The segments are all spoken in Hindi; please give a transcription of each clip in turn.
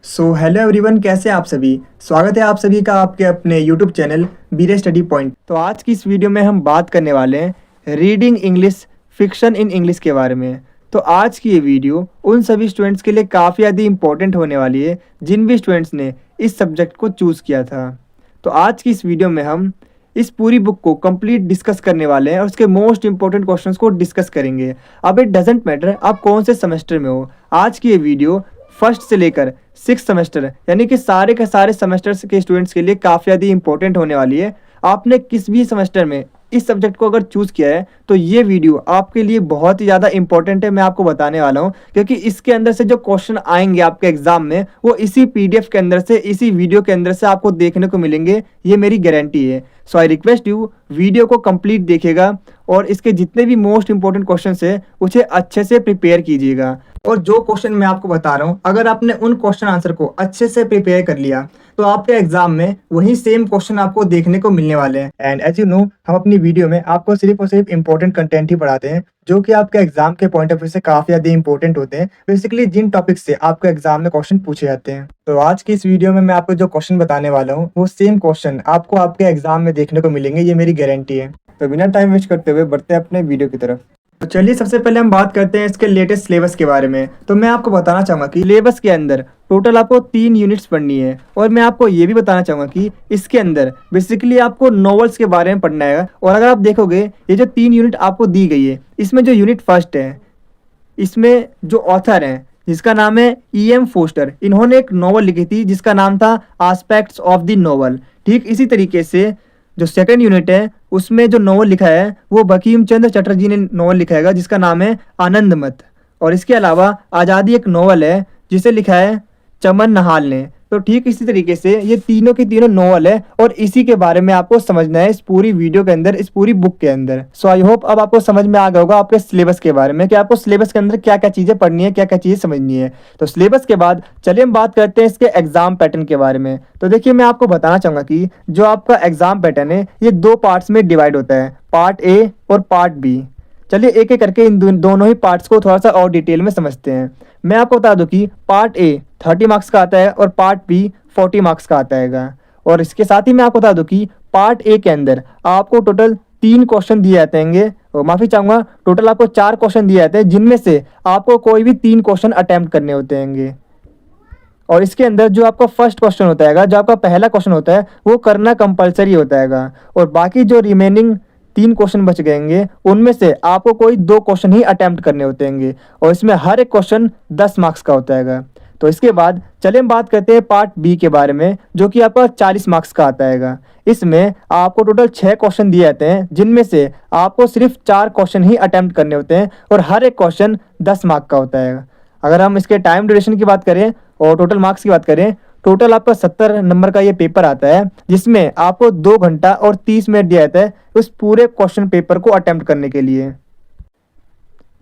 हेलो एवरीवन, कैसे हैं आप सभी। स्वागत है आप सभी का आपके अपने यूट्यूब चैनल बीरे स्टडी पॉइंट। तो आज की इस वीडियो में हम बात करने वाले हैं reading English fiction in English के बारे में। तो आज की ये वीडियो उन सभी स्टूडेंट्स के लिए काफ़ी ज़्यादा इंपॉर्टेंट होने वाली है जिन भी स्टूडेंट्स ने इस सब्जेक्ट को चूज़ किया था। तो आज की इस वीडियो में हम इस पूरी बुक को कंप्लीट डिस्कस करने वाले हैं और उसके मोस्ट इंपॉर्टेंट क्वेश्चंस को डिस्कस करेंगे। अब इट डजेंट मैटर आप कौन से सेमेस्टर में हो, आज की ये वीडियो फर्स्ट से लेकर सिक्स सेमेस्टर यानी कि सारे के सारे सेमेस्टर्स के स्टूडेंट्स के लिए काफ़ी ज़्यादा इंपॉर्टेंट होने वाली है। आपने किस भी सेमेस्टर में इस सब्जेक्ट को अगर चूज़ किया है तो ये वीडियो आपके लिए बहुत ही ज़्यादा इंपॉर्टेंट है। मैं आपको बताने वाला हूँ क्योंकि इसके अंदर से जो क्वेश्चन आएंगे आपके एग्जाम में वो इसी पीडीएफ के अंदर से, इसी वीडियो के अंदर से आपको देखने को मिलेंगे, ये मेरी गारंटी है। सो आई रिक्वेस्ट यू वीडियो को कंप्लीट देखिएगा और इसके जितने भी मोस्ट इंपॉर्टेंट क्वेश्चन है उसे अच्छे से प्रिपेयर कीजिएगा। और जो क्वेश्चन मैं आपको बता रहा हूँ, अगर आपने उन क्वेश्चन आंसर को अच्छे से प्रिपेयर कर लिया तो आपके एग्जाम में वही सेम क्वेश्चन आपको देखने को मिलने वाले हैं। एंड एज यू नो, हम अपनी वीडियो में आपको सिर्फ और सिर्फ इंपॉर्टेंट कंटेंट ही पढ़ाते हैं जो कि आपके एग्जाम के पॉइंट ऑफ व्यू से काफी ज्यादा इंपॉर्टेंट होते हैं, बेसिकली जिन टॉपिक से आपके एग्जाम में क्वेश्चन पूछे जाते हैं। तो आज की इस वीडियो में मैं आपको जो क्वेश्चन बताने वाला हूँ वो सेम क्वेश्चन आपको आपके एग्जाम में देखने को मिलेंगे, ये मेरी गारंटी है। तो बिना टाइम वेस्ट करते हुए बढ़ते हैं अपने वीडियो की तरफ। तो चलिए सबसे पहले हम बात करते हैं इसके लेटेस्ट सिलेबस के बारे में। तो मैं आपको बताना चाहूँगा कि सिलेबस के अंदर टोटल आपको 3 यूनिट्स पढ़नी है और मैं आपको ये भी बताना चाहूँगा कि इसके अंदर बेसिकली आपको नॉवेल्स के बारे में पढ़ना है। और अगर आप देखोगे ये जो 3 यूनिट आपको दी गई है, इसमें जो यूनिट फर्स्ट है इसमें जो ऑथर हैं जिसका नाम है E.M. फोस्टर, इन्होंने एक नॉवल लिखी थी जिसका नाम था एस्पेक्ट्स ऑफ द नॉवल। ठीक इसी तरीके से जो सेकंड यूनिट है उसमें जो नॉवल लिखा है वो बंकिम चंद्र चटर्जी ने नॉवल लिखा है जिसका नाम है आनंदमत। और इसके अलावा आज़ादी एक नॉवल है जिसे लिखा है चमन नहाल ने। तो ठीक इसी तरीके से ये तीनों की तीनों नॉवल है और इसी के बारे में आपको समझना है इस पूरी वीडियो के अंदर, इस पूरी बुक के अंदर। सो आई होप अब आपको समझ में आ गया होगा आपके सिलेबस के बारे में कि आपको सिलेबस के अंदर क्या क्या चीज़ें पढ़नी है, क्या क्या चीज़ें समझनी है। तो सिलेबस के बाद चलिए हम बात करते हैं इसके एग्जाम पैटर्न के बारे में। तो देखिए मैं आपको बताना चाहूँगा कि जो आपका एग्जाम पैटर्न है ये 2 पार्ट्स में डिवाइड होता है, पार्ट ए और पार्ट बी। चलिए एक एक करके इन दोनों ही पार्ट्स को थोड़ा सा और डिटेल में समझते हैं। मैं आपको बता दूं कि पार्ट ए 30 मार्क्स का आता है और पार्ट बी 40 मार्क्स का आता है। और इसके साथ ही मैं आपको बता दूं कि पार्ट ए के अंदर आपको टोटल 3 क्वेश्चन दिए जाते हैं, और माफ़ी चाहूँगा टोटल आपको 4 क्वेश्चन दिए जाते हैं जिनमें से आपको कोई भी 3 क्वेश्चन अटैम्प्ट करने होते हैं। और इसके अंदर जो आपका फर्स्ट क्वेश्चन होता है, जो आपका पहला क्वेश्चन होता है वो करना कंपलसरी होता है और बाकी जो रिमेनिंग 3 क्वेश्चन बच गएंगे उनमें से आपको कोई 2 क्वेश्चन ही अटैम्प्ट करने होते हैं और इसमें हर एक क्वेश्चन 10 मार्क्स का होता है। तो इसके बाद चलिए हम बात करते हैं पार्ट बी के बारे में जो कि आपका 40 मार्क्स का आता है। इसमें आपको टोटल 6 क्वेश्चन दिए जाते हैं जिनमें से आपको सिर्फ 4 क्वेश्चन ही अटैम्प्ट करने होते हैं और हर एक क्वेश्चन 10 मार्क्स का होता है। अगर हम इसके टाइम ड्यूरेशन की बात करें और टोटल मार्क्स की बात करें, टोटल आपका 70 नंबर का ये पेपर आता है जिसमें आपको 2 घंटा और 30 मिनट दिया जाता है उस पूरे क्वेश्चन पेपर को अटेम्प्ट करने के लिए।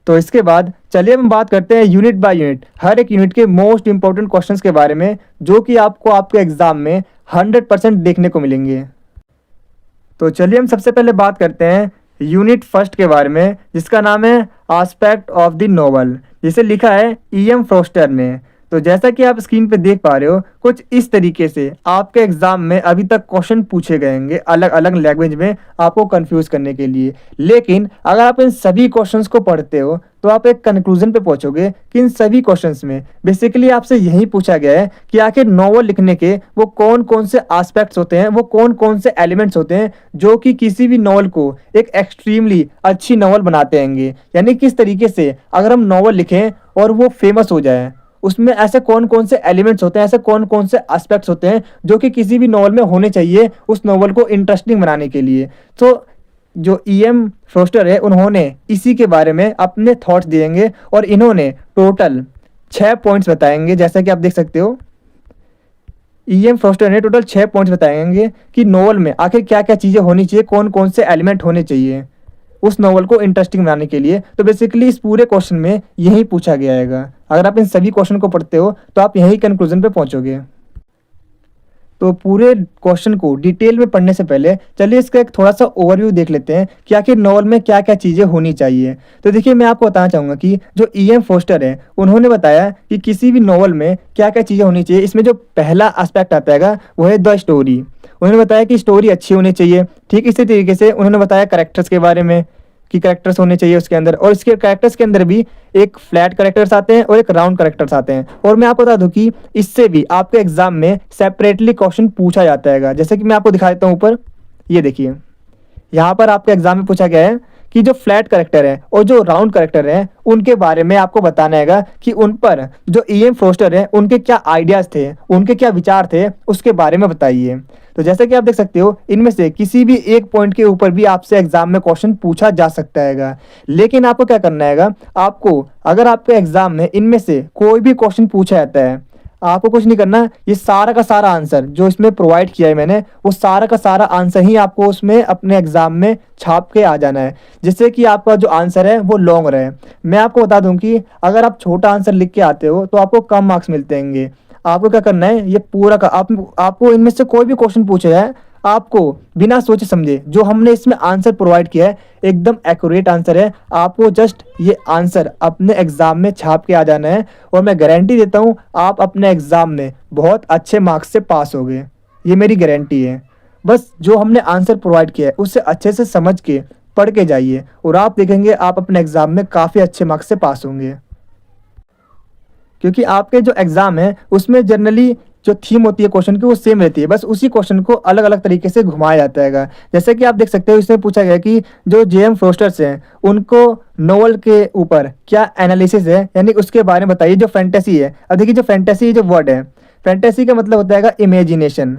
तो इसके बाद चलिए हम बात करते हैं यूनिट बाय यूनिट, हर एक यूनिट के मोस्ट इंपॉर्टेंट क्वेश्चंस के बारे में जो कि आपको आपके एग्जाम में 100% देखने को मिलेंगे। तो चलिए हम सबसे पहले बात करते हैं यूनिट फर्स्ट के बारे में जिसका नाम है एस्पेक्ट ऑफ द नॉवल, जिसे लिखा है E.M. फोस्टर ने। तो जैसा कि आप स्क्रीन पे देख पा रहे हो कुछ इस तरीके से आपके एग्जाम में अभी तक क्वेश्चन पूछे गए अलग अलग लैंग्वेज में आपको कंफ्यूज करने के लिए। लेकिन अगर आप इन सभी क्वेश्चंस को पढ़ते हो तो आप एक कंक्लूजन पे पहुंचोगे कि इन सभी क्वेश्चंस में बेसिकली आपसे यही पूछा गया है कि आखिर नॉवल लिखने के वो कौन कौन से एस्पेक्ट्स होते हैं, वो कौन कौन से एलिमेंट्स होते हैं जो कि किसी भी नॉवल को एक एक्सट्रीमली अच्छी नॉवल बनाते हैं। यानी किस तरीके से अगर हम नॉवल लिखें और वो फेमस हो जाए उसमें ऐसे कौन कौन से एलिमेंट्स होते हैं, ऐसे कौन कौन से एस्पेक्ट्स होते हैं जो कि किसी भी नॉवल में होने चाहिए उस नॉवल को इंटरेस्टिंग बनाने के लिए। तो जो E.M. फोस्टर है उन्होंने इसी के बारे में अपने थॉट्स दिएंगे और इन्होंने टोटल 6 पॉइंट्स बताएंगे। जैसा कि आप देख सकते हो E.M. फोस्टर ने टोटल 6 पॉइंट्स बताएंगे कि नॉवल में आखिर क्या क्या चीज़ें होनी चाहिए, कौन कौन से एलिमेंट होने चाहिए उस नॉवल को इंटरेस्टिंग बनाने के लिए। तो बेसिकली इस पूरे क्वेश्चन में यही पूछा गया है। अगर आप इन सभी क्वेश्चन को पढ़ते हो तो आप यही कंक्लूजन पे पहुंचोगे। तो पूरे क्वेश्चन को डिटेल में पढ़ने से पहले चलिए इसका एक थोड़ा सा ओवरव्यू देख लेते हैं कि आखिर नॉवल में क्या क्या चीज़ें होनी चाहिए। तो देखिए, मैं आपको बताना चाहूँगा कि जो E.M. फोस्टर है उन्होंने बताया कि किसी भी नॉवल में क्या क्या चीज़ें होनी चाहिए। इसमें जो पहला एस्पेक्ट आता है वो है द स्टोरी। उन्होंने बताया कि स्टोरी अच्छी होनी चाहिए। ठीक इसी तरीके से उन्होंने बताया करेक्टर्स के बारे में कि करेक्टर्स होने चाहिए उसके अंदर, और इसके करेक्टर्स के अंदर भी एक फ्लैट करेक्टर्स आते हैं और एक राउंड करेक्टर्स आते हैं। और मैं आपको बता दूं कि इससे भी आपके एग्जाम में सेपरेटली क्वेश्चन पूछा जाता है। जैसे कि मैं आपको दिखा देता हूँ ऊपर, ये देखिए यहाँ पर आपके एग्जाम में पूछा गया है कि जो फ्लैट करेक्टर है और जो राउंड करेक्टर है उनके बारे में आपको बताना है कि उन पर जो E.M. फोस्टर है उनके क्या आइडियाज थे, उनके क्या विचार थे, उसके बारे में बताइए। तो जैसे कि आप देख सकते हो, इनमें से किसी भी एक पॉइंट के ऊपर भी आपसे एग्जाम में क्वेश्चन पूछा जा सकता है। लेकिन आपको क्या करना है, आपको अगर आपके एग्जाम में इनमें से कोई भी क्वेश्चन पूछा जाता है, आपको कुछ नहीं करना, ये सारा का सारा आंसर जो इसमें प्रोवाइड किया है मैंने, वो सारा का सारा आंसर ही आपको उसमें अपने एग्जाम में छाप के आ जाना है, जिससे कि आपका जो आंसर है वो लॉन्ग रहे। मैं आपको बता दूं कि अगर आप छोटा आंसर लिख के आते हो तो आपको कम मार्क्स मिलते हैं। आपको क्या करना है, ये पूरा का आपको इनमें से कोई भी क्वेश्चन पूछा जाए, आपको बिना सोचे समझे जो हमने इसमें आंसर प्रोवाइड किया है एकदम एक्यूरेट आंसर है, आपको जस्ट ये आंसर अपने एग्जाम में छाप के आ जाना है। और मैं गारंटी देता हूँ आप अपने एग्जाम में बहुत अच्छे मार्क्स से पास होगे, ये मेरी गारंटी है। बस जो हमने आंसर प्रोवाइड किया है उससे अच्छे से समझ के पढ़ के जाइए और आप देखेंगे आप अपने एग्जाम में काफ़ी अच्छे मार्क्स से पास होंगे। क्योंकि आपके जो एग्जाम है उसमें जनरली जो थीम होती है क्वेश्चन की वो सेम रहती है, बस उसी क्वेश्चन को अलग अलग तरीके से घुमाया जाता है। जैसे कि आप देख सकते हो, इसमें पूछा गया कि जो J.M. फोस्टर्स हैं उनको नोवेल के ऊपर क्या एनालिसिस है, यानी उसके बारे में बताइए। जो फैंटेसी है, अब देखिए जो फैंटेसी जो वर्ड है, फैंटेसी का मतलब होता है इमेजिनेशन,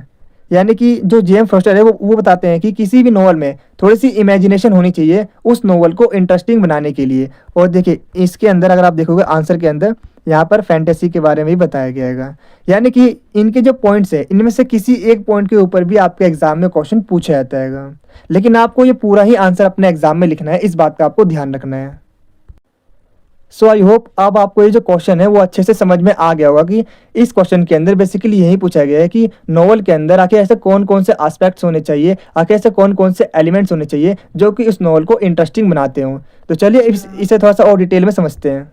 यानी कि जो J.M. फोस्टर है वो बताते हैं कि किसी भी नोवेल में थोड़ी सी इमेजिनेशन होनी चाहिए उस नोवेल को इंटरेस्टिंग बनाने के लिए। और देखिए इसके अंदर अगर आप देखोगे आंसर के अंदर यहाँ पर फैंटेसी के बारे में भी बताया गया है, यानी कि इनके जो पॉइंट्स हैं इनमें से किसी एक पॉइंट के ऊपर भी आपके एग्जाम में क्वेश्चन पूछा जाता है। लेकिन आपको ये पूरा ही आंसर अपने एग्जाम में लिखना है, इस बात का आपको ध्यान रखना है। सो आई होप अब आपको ये जो क्वेश्चन है वो अच्छे से समझ में आ गया होगा कि इस क्वेश्चन के अंदर बेसिकली यही पूछा गया है कि नॉवल के अंदर आखिर ऐसे कौन कौन से एस्पेक्ट्स होने चाहिए, आखिर ऐसे कौन कौन से एलिमेंट्स होने चाहिए जो कि उस नॉवल को इंटरेस्टिंग बनाते हों। तो चलिए इसे थोड़ा सा और डिटेल में समझते हैं।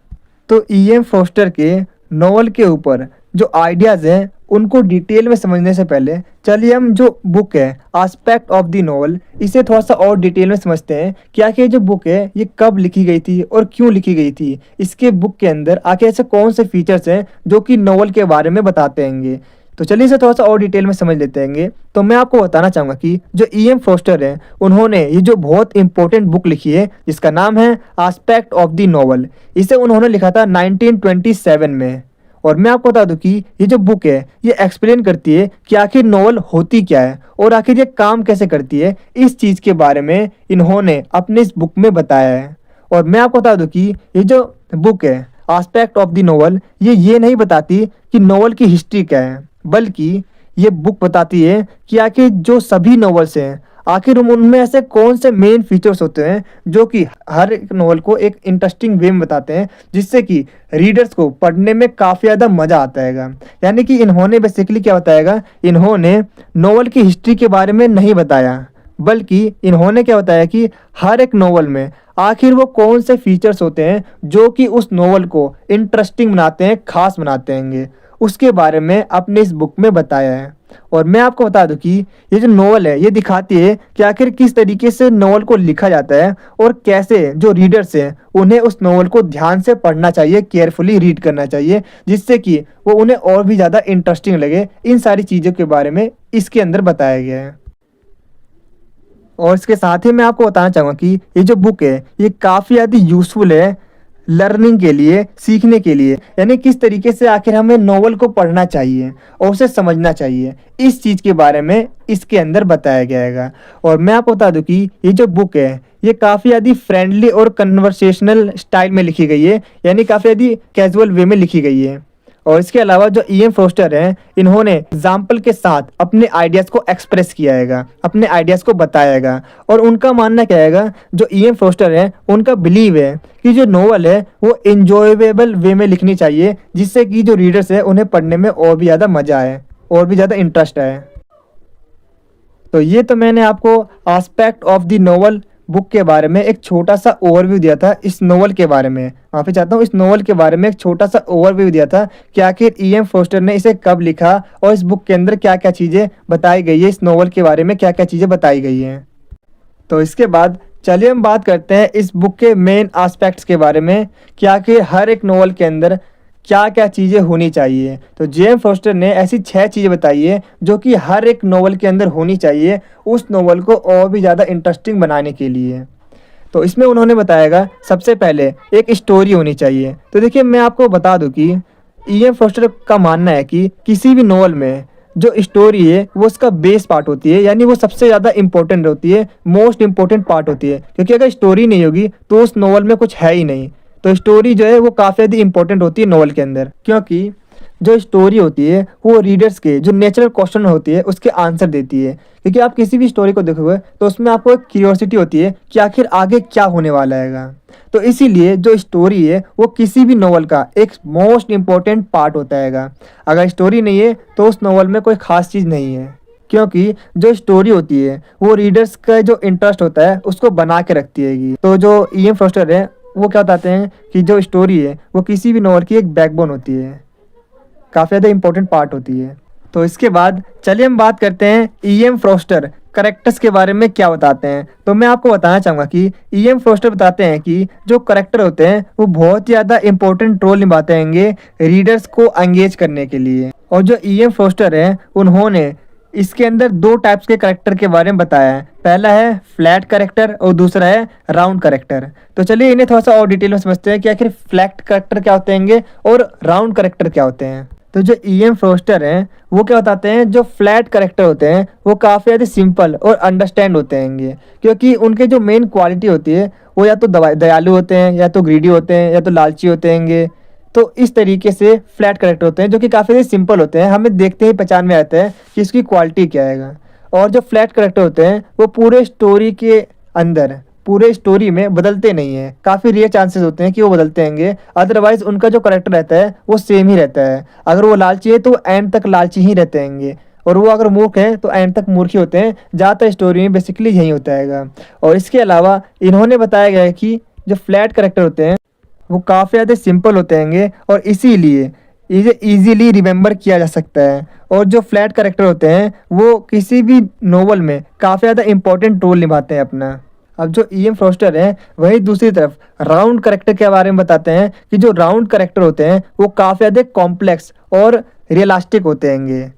तो E.M. फोस्टर के नॉवल के ऊपर जो आइडियाज़ हैं उनको डिटेल में समझने से पहले चलिए हम जो बुक है एस्पेक्ट ऑफ द नॉवल, इसे थोड़ा सा और डिटेल में समझते हैं कि आखिर जो बुक है ये कब लिखी गई थी और क्यों लिखी गई थी। इसके बुक के अंदर आखिर ऐसे कौन से फीचर्स हैं जो कि नॉवल के बारे में बताते हैं। तो चलिए इसे थोड़ा सा और डिटेल में समझ लेते हैं। तो मैं आपको बताना चाहूँगा कि जो E.M. फोस्टर है उन्होंने ये जो बहुत इंपॉर्टेंट बुक लिखी है जिसका नाम है एस्पेक्ट ऑफ द नॉवल, इसे उन्होंने लिखा था 1927 में। और मैं आपको बता दूं कि ये जो बुक है ये एक्सप्लेन करती है कि आखिर नॉवल होती क्या है और आखिर ये काम कैसे करती है। इस चीज़ के बारे में इन्होंने अपने इस बुक में बताया है। और मैं आपको बता दूं कि ये जो बुक है एस्पेक्ट ऑफ द नॉवल, ये नहीं बताती कि नॉवल की हिस्ट्री क्या है, बल्कि ये बुक बताती है कि आखिर जो सभी नॉवेल्स हैं आखिर उनमें ऐसे कौन से मेन फीचर्स होते हैं जो कि हर एक नॉवल को एक इंटरेस्टिंग वे में बताते हैं, जिससे कि रीडर्स को पढ़ने में काफ़ी ज़्यादा मज़ा आता है। यानी कि इन्होंने बेसिकली क्या बताया, इन्होंने नॉवल की हिस्ट्री के बारे में नहीं बताया, बल्कि इन्होंने क्या बताया कि हर एक नॉवल में आखिर वो कौन से फीचर्स होते हैं जो कि उस नॉवल को इंटरेस्टिंग बनाते हैं, खास बनाते हैं, उसके बारे में अपने इस बुक में बताया है। और मैं आपको बता दूं कि ये जो नॉवल है ये दिखाती है कि आखिर किस तरीके से नॉवल को लिखा जाता है और कैसे जो रीडर्स हैं उन्हें उस नॉवल को ध्यान से पढ़ना चाहिए, केयरफुली रीड करना चाहिए, जिससे कि वो उन्हें और भी ज़्यादा इंटरेस्टिंग लगे। इन सारी चीज़ों के बारे में इसके अंदर बताया गया है। और इसके साथ ही मैं आपको बताना चाहूँगा कि ये जो बुक है ये काफ़ी ज़्यादा यूज़फुल है लर्निंग के लिए, सीखने के लिए, यानी किस तरीके से आखिर हमें नॉवल को पढ़ना चाहिए और उसे समझना चाहिए, इस चीज़ के बारे में इसके अंदर बताया गया है। और मैं आपको बता दूं कि ये जो बुक है ये काफ़ी ज़्यादा फ्रेंडली और कन्वर्सेशनल स्टाइल में लिखी गई है, यानी काफ़ी ज़्यादा कैजुअल वे में लिखी गई है। और इसके अलावा जो E.M. फोस्टर हैं इन्होंने एग्जाम्पल के साथ अपने आइडियाज़ को एक्सप्रेस किया है, अपने आइडियाज़ को बताया। और उनका मानना क्या है, जो E.M. फोस्टर है उनका बिलीव है कि जो नॉवल है वो इंजॉयबल वे में लिखनी चाहिए, जिससे कि जो रीडर्स है उन्हें पढ़ने में और भी ज़्यादा मज़ा आए और भी ज़्यादा इंटरेस्ट आए। तो ये तो मैंने आपको aspect of the novel book के बारे में एक छोटा सा ओवरव्यू दिया था इस नोवेल के बारे में। माफी चाहता हूँ, इस नोवेल के बारे में एक छोटा सा ओवरव्यू दिया था कि आखिर E.M. फोस्टर ने इसे कब लिखा और इस बुक के अंदर क्या क्या चीज़ें बताई गई है, इस नोवेल के बारे में क्या क्या चीज़ें बताई गई हैं। तो इसके बाद चलिए हम बात करते हैं इस बुक के मेन एस्पेक्ट्स के बारे में कि आखिर हर एक नोवेल के अंदर क्या क्या चीज़ें होनी चाहिए। तो J.M. फोस्टर ने ऐसी 6 चीज़ें बताई है जो कि हर एक नोवेल के अंदर होनी चाहिए उस नोवेल को और भी ज़्यादा इंटरेस्टिंग बनाने के लिए। तो इसमें उन्होंने बताएगा सबसे पहले एक स्टोरी होनी चाहिए। तो देखिए मैं आपको बता दूं कि E.M. फोस्टर का मानना है कि किसी भी नोवेल में जो स्टोरी है वो उसका बेस पार्ट होती है, यानी वो सबसे ज़्यादा इंपॉर्टेंट होती है, मोस्ट इंपॉर्टेंट पार्ट होती है। क्योंकि अगर स्टोरी नहीं होगी तो उस नोवेल में कुछ है ही नहीं। तो स्टोरी जो है वो काफ़ी ज़्यादा इंपॉर्टेंट होती है नोवेल के अंदर, क्योंकि जो स्टोरी होती है वो रीडर्स के जो नेचुरल क्वेश्चन होती है उसके आंसर देती है। क्योंकि आप किसी भी स्टोरी को देखोगे तो उसमें आपको एक क्यूरियोसिटी होती है कि आखिर आगे क्या होने वाला है। तो इसीलिए जो स्टोरी है वो किसी भी नोवेल का एक मोस्ट इम्पोर्टेंट पार्ट होता है। अगर स्टोरी नहीं है तो उस नोवेल में कोई ख़ास चीज़ नहीं है, क्योंकि जो स्टोरी होती है वो रीडर्स का जो इंटरेस्ट होता है उसको बना के रखती है। तो जो E.M. फोस्टर है वो क्या बताते हैं कि जो स्टोरी है वो किसी भी नोवेल की एक बैकबोन होती है, काफ़ी ज़्यादा इंपॉर्टेंट पार्ट होती है। तो इसके बाद चलिए हम बात करते हैं E.M. फोस्टर करेक्टर्स के बारे में क्या बताते हैं। तो मैं आपको बताना चाहूँगा कि E.M. फोस्टर बताते हैं कि जो करेक्टर होते हैं वो बहुत ही ज़्यादा इंपॉर्टेंट रोल निभाते हैं रीडर्स को एंगेज करने के लिए। और जो E.M. फोस्टर हैं उन्होंने इसके अंदर 2 टाइप्स के करेक्टर के बारे में बताया है। पहला है फ्लैट करेक्टर और दूसरा है राउंड करेक्टर। तो चलिए इन्हें थोड़ा सा और डिटेल में समझते हैं कि आखिर फ्लैट करेक्टर क्या होते हैं और राउंड करेक्टर क्या होते हैं। तो जो E.M. फोस्टर हैं वो क्या बताते हैं, जो फ्लैट करेक्टर होते हैं वो काफ़ी ज़्यादा सिंपल और अंडरस्टैंड होते हैं, क्योंकि उनके जो मेन क्वालिटी होती है वो या तो दयालु होते हैं, या तो ग्रीडी होते हैं, या तो लालची होते हैं। तो इस तरीके से फ्लैट करेक्टर होते हैं जो कि काफ़ी ज़्यादा सिंपल होते हैं, हमें देखते ही पहचान में आता है कि इसकी क्वालिटी क्या है। और जो फ्लैट करेक्टर होते हैं वो पूरे स्टोरी के अंदर पूरे स्टोरी में बदलते नहीं हैं, काफ़ी रेयर चांसेस होते हैं कि वो बदलते हैं। अदरवाइज उनका जो करेक्टर रहता है वो सेम ही रहता है। अगर वो लालची है तो एंड तक लालची ही रहते हैं, और वो अगर मूर्ख है तो एंड तक मूर्ख ही होते हैं। ज़्यादातर स्टोरी में बेसिकली यही होता है। और इसके अलावा इन्होंने बताया गया है कि जो फ्लैट करेक्टर होते हैं वो काफ़ी ज़्यादा सिंपल होते हैं और इसीलिए इसे ईजीली रिमेंबर किया जा सकता है। और जो फ्लैट करेक्टर होते हैं वो किसी भी नोवेल में काफ़ी ज़्यादा इंपॉर्टेंट रोल निभाते हैं अपना। अब जो E.M. फोस्टर हैं वही दूसरी तरफ राउंड करेक्टर के बारे में बताते हैं कि जो राउंड करेक्टर होते हैं वो काफ़ी ज़्यादा कॉम्प्लेक्स और रियलिस्टिक होते हैं।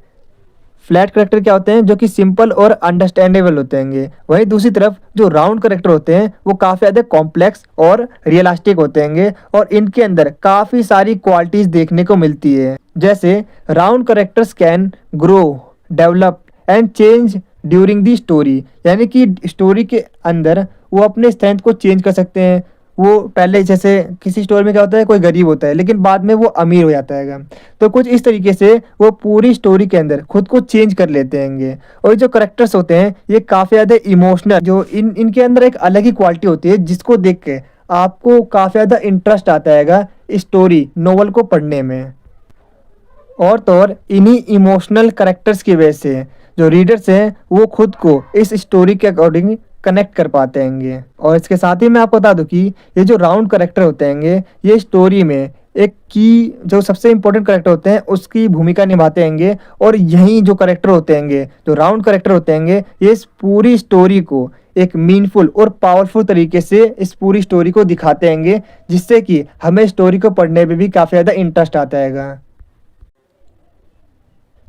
फ्लैट करेक्टर क्या होते हैं जो कि सिंपल और अंडरस्टैंडेबल होते हैं, वहीं दूसरी तरफ जो राउंड करेक्टर होते हैं वो काफ़ी ज़्यादा कॉम्प्लेक्स और रियलिस्टिक होते हैं, और इनके अंदर काफ़ी सारी क्वालिटीज़ देखने को मिलती है। जैसे round characters can grow, develop and change during the story, यानी कि स्टोरी के अंदर वो अपने स्ट्रेंथ को चेंज कर सकते हैं। वो पहले जैसे किसी स्टोरी में क्या होता है, कोई गरीब होता है लेकिन बाद में वो अमीर हो जाता है, तो कुछ इस तरीके से वो पूरी स्टोरी के अंदर खुद को चेंज कर लेते हैं। और जो करेक्टर्स होते हैं ये काफ़ी ज़्यादा इमोशनल, जो इनके अंदर एक अलग ही क्वालिटी होती है जिसको देख के आपको काफ़ी ज़्यादा इंटरेस्ट आता है स्टोरी नोवेल को पढ़ने में। और तो और इन्हीं इमोशनल करेक्टर्स की वजह से जो रीडर्स हैं वो खुद को इस स्टोरी के अकॉर्डिंग कनेक्ट कर पाते हैं। और इसके साथ ही मैं आपको बता दूं कि ये जो राउंड करेक्टर होते हैं ये स्टोरी में एक की जो सबसे इम्पोर्टेंट करेक्टर होते हैं उसकी भूमिका निभाते हैं। और यही जो करेक्टर होते हैं, जो राउंड करेक्टर होते हैं, ये इस पूरी स्टोरी को एक मीनफुल और पावरफुल तरीके से इस पूरी स्टोरी को दिखाते हैं, जिससे कि हमें स्टोरी को पढ़ने में भी काफ़ी ज़्यादा इंटरेस्ट आता है।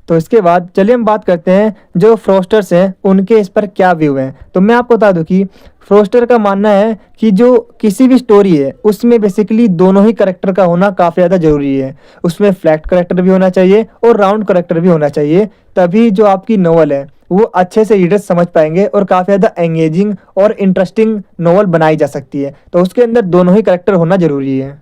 तो इसके बाद चलिए हम बात करते हैं जो फ्रोस्टर्स हैं उनके इस पर क्या व्यू हैं। तो मैं आपको बता दूं कि फ्रोस्टर का मानना है कि जो किसी भी स्टोरी है उसमें बेसिकली दोनों ही करेक्टर का होना काफ़ी ज़्यादा ज़रूरी है। उसमें फ्लैट करेक्टर भी होना चाहिए और राउंड करेक्टर भी होना चाहिए, तभी जो आपकी नोवेल है वो अच्छे से रीडर्स समझ पाएंगे और काफ़ी ज़्यादा एंगेजिंग और इंटरेस्टिंग नोवेल बनाई जा सकती है। तो उसके अंदर दोनों ही करेक्टर होना ज़रूरी है।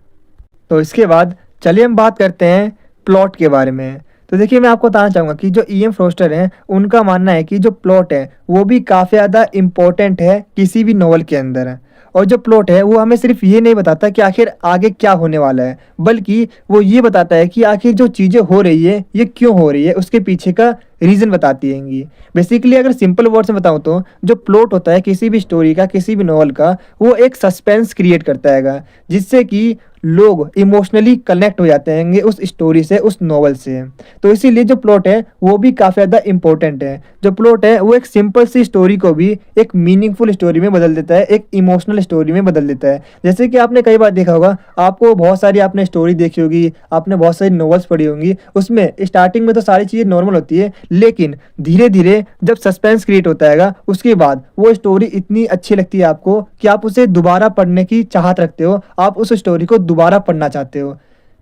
तो इसके बाद चलिए हम बात करते हैं प्लॉट के बारे में। तो देखिए मैं आपको बताना चाहूँगा कि जो E.M. फोस्टर हैं उनका मानना है कि जो प्लॉट है वो भी काफ़ी ज़्यादा इम्पोर्टेंट है किसी भी नोवेल के अंदर। और जो प्लॉट है वो हमें सिर्फ ये नहीं बताता कि आखिर आगे क्या होने वाला है, बल्कि वो ये बताता है कि आखिर जो चीज़ें हो रही है ये क्यों हो रही है, उसके पीछे का रीज़न बताती हैंगी। बेसिकली अगर सिंपल वर्ड्स में बताऊँ तो जो प्लॉट होता है किसी भी स्टोरी का, किसी भी नॉवल का, वो एक सस्पेंस क्रिएट करता हैगा, जिससे कि लोग इमोशनली कनेक्ट हो जाते हैंगे उस स्टोरी से, उस नॉवल से। तो इसीलिए जो प्लॉट है वो भी काफ़ी ज़्यादा इंपॉर्टेंट है। जो प्लॉट है वो एक सिंपल सी स्टोरी को भी एक मीनिंगफुल स्टोरी में बदल देता है, एक इमोशनल स्टोरी में बदल देता है। जैसे कि आपने कई बार देखा होगा, आपको बहुत सारी आपने स्टोरी देखी होगी, आपने बहुत सारी नॉवेल्स पढ़ी होंगी, उसमें स्टार्टिंग में तो सारी चीज़ें नॉर्मल होती है, लेकिन धीरे धीरे जब सस्पेंस क्रिएट होता हैगा, उसके बाद वो स्टोरी इतनी अच्छी लगती है आपको कि आप उसे दोबारा पढ़ने की चाहत रखते हो, आप उस स्टोरी को दोबारा पढ़ना चाहते हो।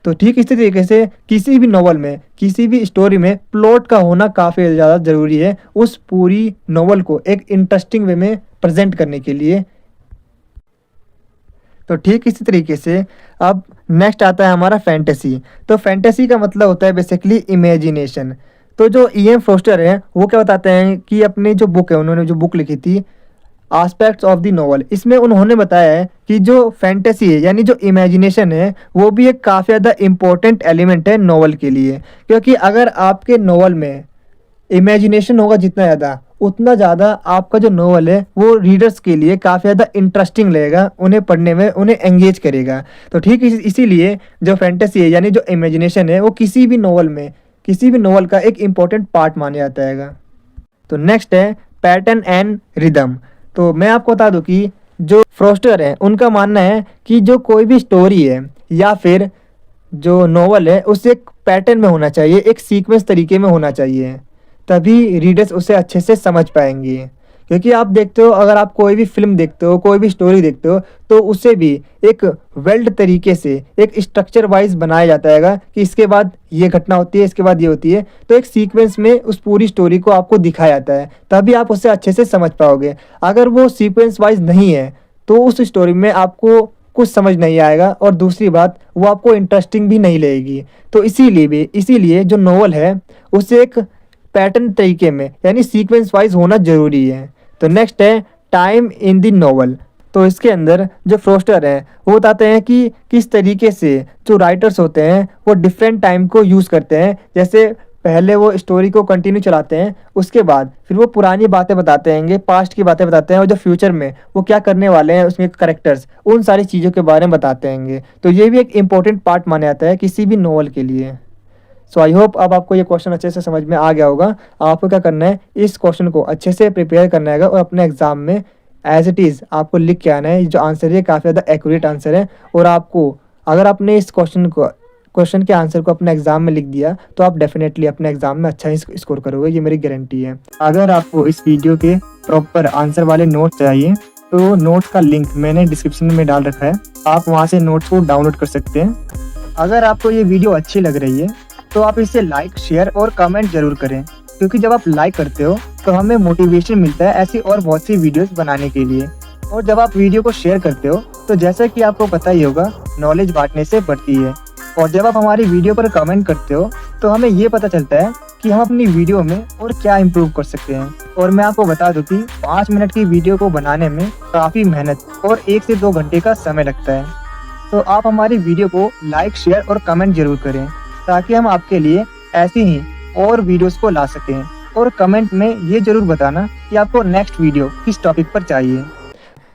तो ठीक इसी तरीके से किसी भी नॉवल में, किसी भी स्टोरी में प्लॉट का होना काफ़ी ज़्यादा ज़रूरी है उस पूरी नॉवल को एक इंटरेस्टिंग वे में प्रेजेंट करने के लिए। तो ठीक इसी तरीके से अब नेक्स्ट आता है हमारा फैंटेसी। तो फैंटेसी का मतलब होता है बेसिकली इमेजिनेशन। तो जो E.M. फोस्टर है वो क्या बताते हैं कि अपनी जो बुक है, उन्होंने जो बुक लिखी थी एस्पेक्ट्स ऑफ द नॉवल, इसमें उन्होंने बताया है कि जो फैंटेसी है यानी जो इमेजिनेशन है वो भी एक काफ़ी ज़्यादा इम्पोर्टेंट एलिमेंट है नॉवल के लिए। क्योंकि अगर आपके नॉवल में इमेजिनेशन होगा जितना ज़्यादा, उतना ज़्यादा आपका जो नॉवल है वो रीडर्स के लिए काफ़ी ज़्यादा इंटरेस्टिंग लगेगा, उन्हें पढ़ने में उन्हें एंगेज करेगा। तो ठीक इसीलिए जो फैंटेसी है यानी जो इमेजिनेशन है वो किसी भी नॉवल में, किसी भी नॉवल का एक इम्पोर्टेंट पार्ट माना जाता है। तो नेक्स्ट है पैटर्न एंड रिदम। तो मैं आपको बता दूं कि जो फ्रोस्टर है उनका मानना है कि जो कोई भी स्टोरी है या फिर जो नॉवल है उसे एक पैटर्न में होना चाहिए, एक सीक्वेंस तरीके में होना चाहिए, तभी रीडर्स उसे अच्छे से समझ पाएंगे। क्योंकि आप देखते हो, अगर आप कोई भी फिल्म देखते हो, कोई भी स्टोरी देखते हो, तो उसे भी एक वेल्ड तरीके से, एक स्ट्रक्चर वाइज बनाया जाता है कि इसके बाद ये घटना होती है, इसके बाद ये होती है। तो एक सीक्वेंस में उस पूरी स्टोरी को आपको दिखाया जाता है, तभी आप उसे अच्छे से समझ पाओगे। अगर वो सीक्वेंस वाइज नहीं है तो उस स्टोरी में आपको कुछ समझ नहीं आएगा, और दूसरी बात वो आपको इंटरेस्टिंग भी नहीं लगेगी। तो इसीलिए जो नॉवल है उसे एक पैटर्न तरीके में यानी सीक्वेंस वाइज होना ज़रूरी है। तो नेक्स्ट है टाइम इन द नॉवल। तो इसके अंदर जो फ्रोस्टर हैं वो बताते हैं कि किस तरीके से जो राइटर्स होते हैं वो डिफरेंट टाइम को यूज़ करते हैं। जैसे पहले वो स्टोरी को कंटिन्यू चलाते हैं, उसके बाद फिर वो पुरानी बातें बताते हैं, पास्ट की बातें बताते हैं, और जो फ्यूचर में वो क्या करने वाले हैं उसमें कैरेक्टर्स, उन सारी चीज़ों के बारे में बताते हैं। तो ये भी एक इम्पोर्टेंट पार्ट माना जाता है किसी भी नॉवल के लिए। सो आई होप अब आपको ये क्वेश्चन अच्छे से समझ में आ गया होगा। आपको क्या करना है, इस क्वेश्चन को अच्छे से प्रिपेयर करना है और अपने एग्जाम में एज इट इज़ आपको लिख के आना है। जो आंसर है काफ़ी ज़्यादा एक्यूरेट आंसर है, और आपको अगर आपने इस क्वेश्चन के आंसर को अपने एग्जाम में लिख दिया तो आप डेफिनेटली अपने एग्जाम में अच्छा ही स्कोर करोगे, ये मेरी गारंटी है। अगर आपको इस वीडियो के प्रॉपर आंसर वाले नोट्स चाहिए तो नोट्स का लिंक मैंने डिस्क्रिप्शन में डाल रखा है, आप वहाँ से नोट्स को डाउनलोड कर सकते हैं। अगर आपको ये वीडियो अच्छी लग रही है तो आप इसे लाइक, शेयर और कमेंट जरूर करें, क्योंकि जब आप लाइक करते हो तो हमें मोटिवेशन मिलता है ऐसी और बहुत सी वीडियोस बनाने के लिए। और जब आप वीडियो को शेयर करते हो तो जैसा कि आपको पता ही होगा, नॉलेज बांटने से बढ़ती है। और जब आप हमारी वीडियो पर कमेंट करते हो तो हमें ये पता चलता है कि हम अपनी वीडियो में और क्या इम्प्रूव कर सकते हैं। और मैं आपको बता दूं कि 5 मिनट की वीडियो को बनाने में काफ़ी मेहनत और 1 से 2 घंटे का समय लगता है। तो आप हमारी वीडियो को लाइक, शेयर और कमेंट जरूर करें, ताकि हम आपके लिए ऐसी ही और वीडियोस को ला सकें। और कमेंट में ये जरूर बताना कि आपको नेक्स्ट वीडियो किस टॉपिक पर चाहिए।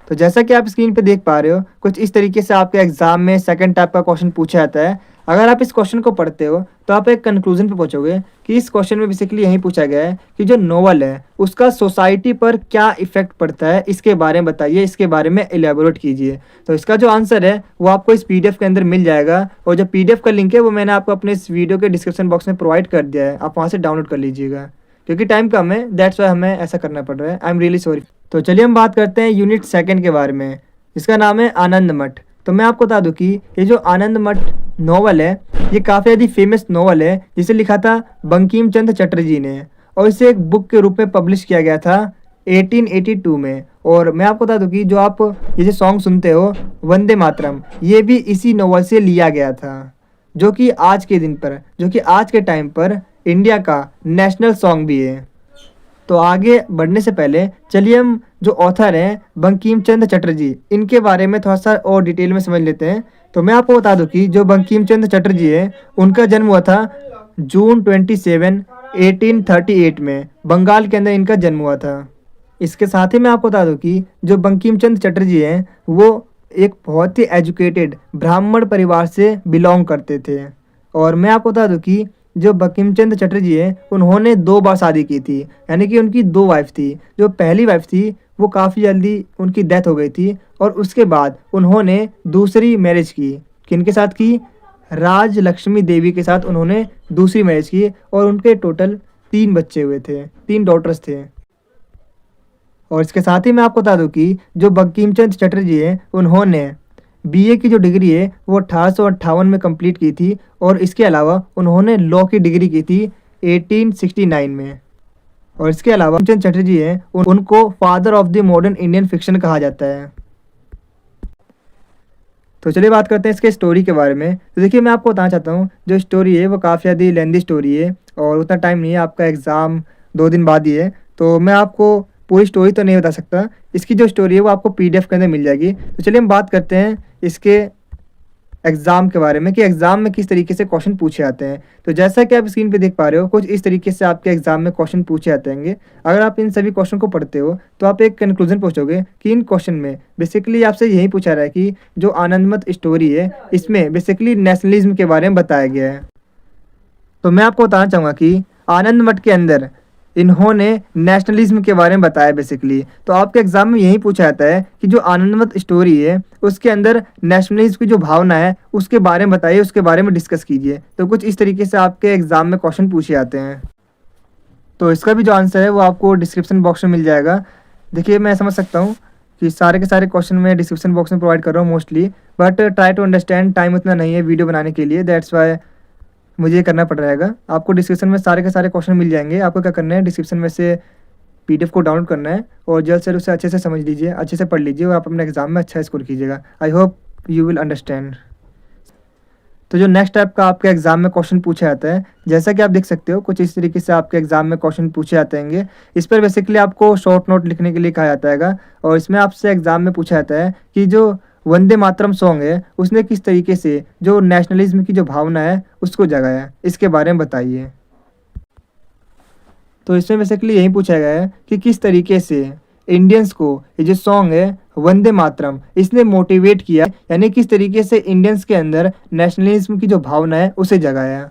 तो जैसा कि आप स्क्रीन पे देख पा रहे हो, कुछ इस तरीके से आपके एग्जाम में सेकंड टाइप का क्वेश्चन पूछा जाता है। अगर आप इस क्वेश्चन को पढ़ते हो तो आप एक कंक्लूजन पे पहुंचोगे कि इस क्वेश्चन में बेसिकली यही पूछा गया है कि जो नॉवल है उसका सोसाइटी पर क्या इफेक्ट पड़ता है, इसके बारे में बताइए, इसके बारे में एलेबोरेट कीजिए। तो इसका जो आंसर है वो आपको इस PDF के अंदर मिल जाएगा, और जो PDF का लिंक है वो मैंने आपको अपने इस वीडियो के डिस्क्रिप्शन बॉक्स में प्रोवाइड कर दिया है, आप वहाँ से डाउनलोड कर लीजिएगा। क्योंकि टाइम कम है, दैट्स वाई हमें ऐसा करना पड़ रहा है, आई एम रियली सॉरी। तो चलिए हम बात करते हैं यूनिट 2 के बारे में, जिसका नाम है आनंद मठ। तो मैं आपको बता दूं कि ये जो आनंद मठ नॉवल है ये काफ़ी ज़्यादा फेमस नॉवल है, जिसे लिखा था बंकिम चंद्र चटर्जी ने, और इसे एक बुक के रूप में पब्लिश किया गया था 1882 में। और मैं आपको बता दूं कि जो आप ये जो सॉन्ग सुनते हो वंदे मातरम, ये भी इसी नॉवल से लिया गया था, जो कि आज के टाइम पर इंडिया का नेशनल सॉन्ग भी है। तो आगे बढ़ने से पहले चलिए हम जो ऑथर हैं बंकिम चंद्र चटर्जी, इनके बारे में थोड़ा सा और डिटेल में समझ लेते हैं। तो मैं आपको बता दूं कि जो बंकिम चंद्र चटर्जी है उनका जन्म हुआ था जून 27, 1838 में बंगाल के अंदर इनका जन्म हुआ था। इसके साथ ही मैं आपको बता दूं कि जो बंकिम चंद्र चटर्जी हैं वो एक बहुत ही एजुकेटेड ब्राह्मण परिवार से बिलोंग करते थे। और मैं आपको बता दूं कि जो बंकिम चंद्र चटर्जी हैं उन्होंने 2 बार शादी की थी, यानी कि उनकी 2 वाइफ थी। जो पहली वाइफ थी वो काफ़ी जल्दी उनकी डेथ हो गई थी और उसके बाद उन्होंने दूसरी मैरिज की। किनके साथ की? राज लक्ष्मी देवी के साथ उन्होंने दूसरी मैरिज की और उनके टोटल 3 बच्चे हुए थे, 3 डॉटर्स थे। और इसके साथ ही मैं आपको बता दूं कि जो बंकिम चंद्र चटर्जी हैं उन्होंने बीए की जो डिग्री है वो 1858 में कंप्लीट की थी और इसके अलावा उन्होंने लॉ की डिग्री की थी 1869 में। और इसके अलावा बंकिम चंद्र चटर्जी हैं उनको father of the modern Indian fiction कहा जाता है। तो चलिए बात करते हैं इसके स्टोरी के बारे में। तो देखिए मैं आपको बताना चाहता हूँ जो स्टोरी है वो काफ़ी ज़्यादा लेंदी स्टोरी है और उतना टाइम नहीं है, आपका एग्ज़ाम 2 दिन बाद ही है, तो मैं आपको पूरी स्टोरी तो नहीं बता सकता। इसकी जो स्टोरी है वो आपको पीडीएफ के अंदर मिल जाएगी। तो चलिए हम बात करते हैं इसके एग्ज़ाम के बारे में कि एग्ज़ाम में किस तरीके से क्वेश्चन पूछे जाते हैं। तो जैसा कि आप स्क्रीन पे देख पा रहे हो कुछ इस तरीके से आपके एग्ज़ाम में क्वेश्चन पूछे जाते हैं। अगर आप इन सभी क्वेश्चन को पढ़ते हो तो आप एक कंक्लूजन पहुँचोगे कि इन क्वेश्चन में बेसिकली आपसे यही पूछा रहा है कि जो आनंदमठ स्टोरी है इसमें बेसिकली नेशनलिज्म के बारे में बताया गया है। तो मैं आपको बताना चाहूँगा कि आनंदमठ के अंदर इन्होंने नेशनलिज्म के बारे में बताया बेसिकली। तो आपके एग्ज़ाम में यही पूछा जाता है कि जो आनंदमठ स्टोरी है उसके अंदर नेशनलिज्म की जो भावना है उसके बारे में बताइए, उसके बारे में डिस्कस कीजिए। तो कुछ इस तरीके से आपके एग्ज़ाम में क्वेश्चन पूछे जाते हैं। तो इसका भी जो आंसर है वो आपको डिस्क्रिप्शन बॉक्स में मिल जाएगा। देखिए मैं समझ सकता हूँ कि सारे के सारे क्वेश्चन मैं डिस्क्रिप्शन बॉक्स में प्रोवाइड कर रहा हूँ mostly, but try to understand, time उतना नहीं है वीडियो बनाने के लिए, दैट्स वाई मुझे ये करना पड़ रहेगा। आपको डिस्क्रिप्शन में सारे के सारे क्वेश्चन मिल जाएंगे। आपको क्या करना है, डिस्क्रिप्शन में से पीडीएफ को डाउनलोड करना है और जल्द से जल्द उसे अच्छे से समझ लीजिए, अच्छे से पढ़ लीजिए और आप अपने एग्जाम में अच्छा स्कोर कीजिएगा। I hope you will understand. तो जो नेक्स्ट टाइप का आपके एग्जाम में क्वेश्चन पूछा जाता है, जैसा कि आप देख सकते हो कुछ इस तरीके से आपके एग्जाम में क्वेश्चन पूछे जाते हैं। इस पर बेसिकली आपको शॉर्ट नोट लिखने के लिए कहा जाता है और इसमें आपसे एग्जाम में पूछा जाता है कि जो वंदे मातरम सॉन्ग है उसने किस तरीके से जो नेशनलिज्म की जो भावना है उसको जगाया, इसके बारे में बताइए। तो इसमें बेसिकली यही पूछा गया है कि किस तरीके से इंडियंस को ये जो सॉन्ग है वंदे मातरम इसने मोटिवेट किया, यानी किस तरीके से इंडियंस के अंदर नेशनलिज्म की जो भावना है उसे जगाया।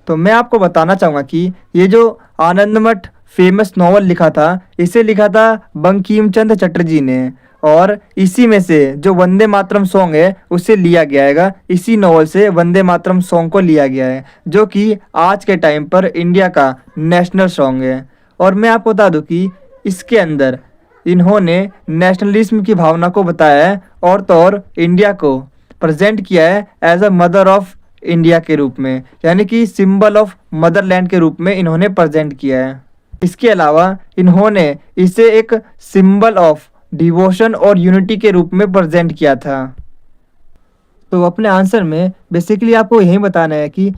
तो मैं आपको बताना चाहूँगा कि ये जो आनंदमठ फेमस नॉवल लिखा था इसे लिखा था बंकिम चंद्र चटर्जी ने और इसी में से जो वंदे मातरम सॉन्ग है उसे लिया गया है। इसी नॉवल से वंदे मातरम सॉन्ग को लिया गया है जो कि आज के टाइम पर इंडिया का नेशनल सॉन्ग है। और मैं आपको बता दूं कि इसके अंदर इन्होंने नेशनलिज्म की भावना को बताया है और तो और इंडिया को प्रेजेंट किया है as a mother of India के रूप में, यानी कि सिंबल ऑफ मदरलैंड के रूप में इन्होंने प्रेजेंट किया है। इसके अलावा इन्होंने इसे एक सिंबल ऑफ डिवोशन और यूनिटी के रूप में प्रेजेंट किया था। तो अपने आंसर में बेसिकली आपको यही बताना है कि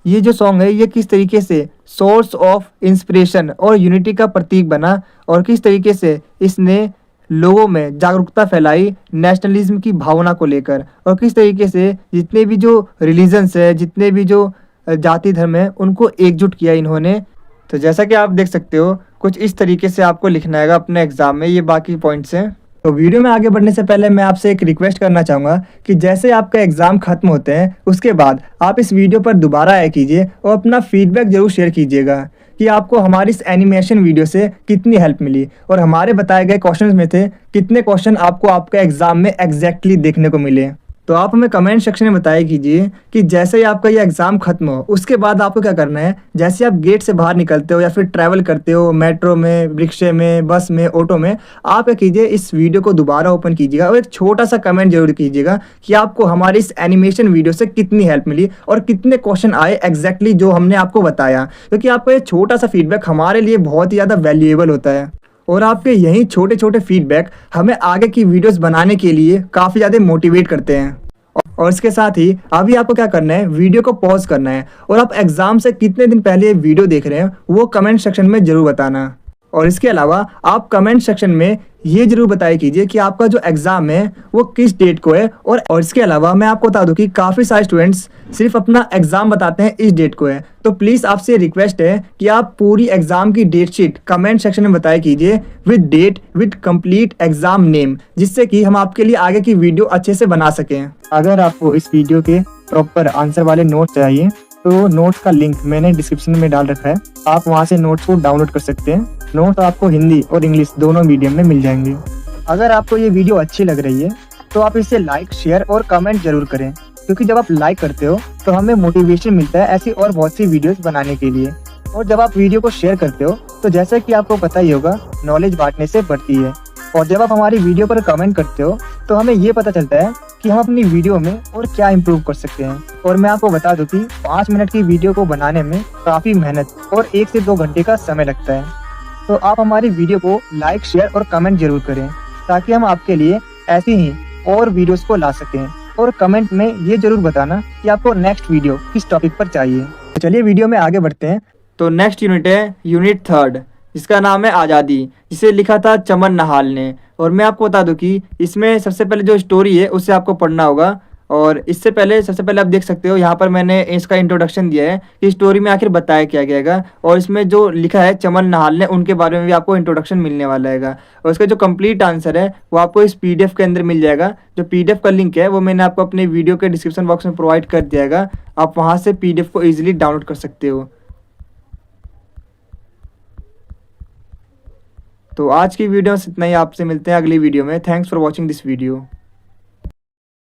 ये जो सॉन्ग है ये किस तरीके से सोर्स ऑफ इंस्पिरेशन और यूनिटी का प्रतीक बना और किस तरीके से इसने लोगों में जागरूकता फैलाई नेशनलिज्म की भावना को लेकर, और किस तरीके से जितने भी जो रिलीजन्स है, जितने भी जो जाति धर्म है उनको एकजुट किया इन्होंने। तो जैसा कि आप देख सकते हो कुछ इस तरीके से आपको लिखना है अपने एग्जाम में, ये बाकी पॉइंट्स हैं। तो वीडियो में आगे बढ़ने से पहले मैं आपसे एक रिक्वेस्ट करना चाहूँगा कि जैसे आपका एग्ज़ाम खत्म होते हैं उसके बाद आप इस वीडियो पर दोबारा आया कीजिए और अपना फीडबैक ज़रूर शेयर कीजिएगा कि आपको हमारी इस एनिमेशन वीडियो से कितनी हेल्प मिली और हमारे बताए गए क्वेश्चंस में से कितने क्वेश्चन आपको आपका एग्ज़ाम में एग्जैक्टली देखने को मिले। तो आप हमें कमेंट सेक्शन में बताया कीजिए कि जैसे ही आपका ये एग्ज़ाम खत्म हो उसके बाद आपको क्या करना है। जैसे आप गेट से बाहर निकलते हो या फिर ट्रैवल करते हो मेट्रो में, रिक्शे में, बस में, ऑटो में, आप क्या कीजिए इस वीडियो को दोबारा ओपन कीजिएगा और एक छोटा सा कमेंट जरूर कीजिएगा कि आपको हमारी इस एनिमेशन वीडियो से कितनी हेल्प मिली और कितने क्वेश्चन आए एग्जैक्टली जो हमने आपको बताया, क्योंकि आपका ये छोटा सा फीडबैक हमारे लिए बहुत ही ज़्यादा वैल्यूएबल होता है और आपके यही छोटे छोटे फीडबैक हमें आगे की वीडियोस बनाने के लिए काफ़ी ज़्यादा मोटिवेट करते हैं। और इसके साथ ही अभी आपको क्या करना है, वीडियो को पॉज करना है और आप एग्जाम से कितने दिन पहले ये वीडियो देख रहे हैं वो कमेंट सेक्शन में जरूर बताना। और इसके अलावा आप कमेंट सेक्शन में ये जरूर बताया कीजिए कि आपका जो एग्ज़ाम है वो किस डेट को है। और इसके अलावा मैं आपको बता दूं कि काफ़ी सारे स्टूडेंट्स सिर्फ अपना एग्ज़ाम बताते हैं इस डेट को है। तो प्लीज़ आपसे रिक्वेस्ट है कि आप पूरी एग्ज़ाम की डेट शीट कमेंट सेक्शन में बताया कीजिए with date with complete exam name, जिससे कि हम आपके लिए आगे की वीडियो अच्छे से बना सकें। अगर आपको इस वीडियो के प्रॉपर आंसर वाले नोट चाहिए तो नोट्स का लिंक मैंने डिस्क्रिप्शन में डाल रखा है, आप वहां से नोट्स को डाउनलोड कर सकते हैं। नोट्स आपको हिंदी और इंग्लिश दोनों मीडियम में मिल जाएंगे। अगर आपको ये वीडियो अच्छी लग रही है तो आप इसे लाइक, शेयर और कमेंट जरूर करें, क्योंकि जब आप लाइक करते हो तो हमें मोटिवेशन मिलता है ऐसी और बहुत सी वीडियोस बनाने के लिए। और जब आप वीडियो को शेयर करते हो तो जैसा कि आपको पता ही होगा, नॉलेज बांटने से बढ़ती है। और जब आप हमारी वीडियो पर कमेंट करते हो तो हमें ये पता चलता है कि हम अपनी वीडियो में और क्या इम्प्रूव कर सकते हैं। और मैं आपको बता दूं कि 5 मिनट की वीडियो को बनाने में काफ़ी मेहनत और 1 से 2 घंटे का समय लगता है। तो आप हमारी वीडियो को लाइक, शेयर और कमेंट जरूर करें, ताकि हम आपके लिए ऐसी ही और वीडियोस को ला सकें। और कमेंट में ये जरूर बताना कि आपको नेक्स्ट वीडियो किस टॉपिक पर चाहिए। तो चलिए वीडियो में आगे बढ़ते हैं। तो नेक्स्ट यूनिट है यूनिट 3, जिसका नाम है आज़ादी, जिसे लिखा था चमन नहाल ने। और मैं आपको बता दूं कि इसमें सबसे पहले जो स्टोरी है उसे आपको पढ़ना होगा। और इससे पहले सबसे पहले आप देख सकते हो यहाँ पर मैंने इसका इंट्रोडक्शन दिया है कि स्टोरी में आखिर बताया क्या गया है। और इसमें जो लिखा है चमन नहाल ने, उनके बारे में भी आपको इंट्रोडक्शन मिलने वाला है। और इसका जो कंप्लीट आंसर है वो आपको इस PDF के अंदर मिल जाएगा। जो PDF का लिंक है वो मैंने आपको अपने वीडियो के डिस्क्रिप्शन बॉक्स में प्रोवाइड कर दिया है। आप वहाँ से PDF को ईजिली डाउनलोड कर सकते हो। तो आज की वीडियो में इतना ही, आपसे मिलते हैं अगली वीडियो में। Thanks for watching this video.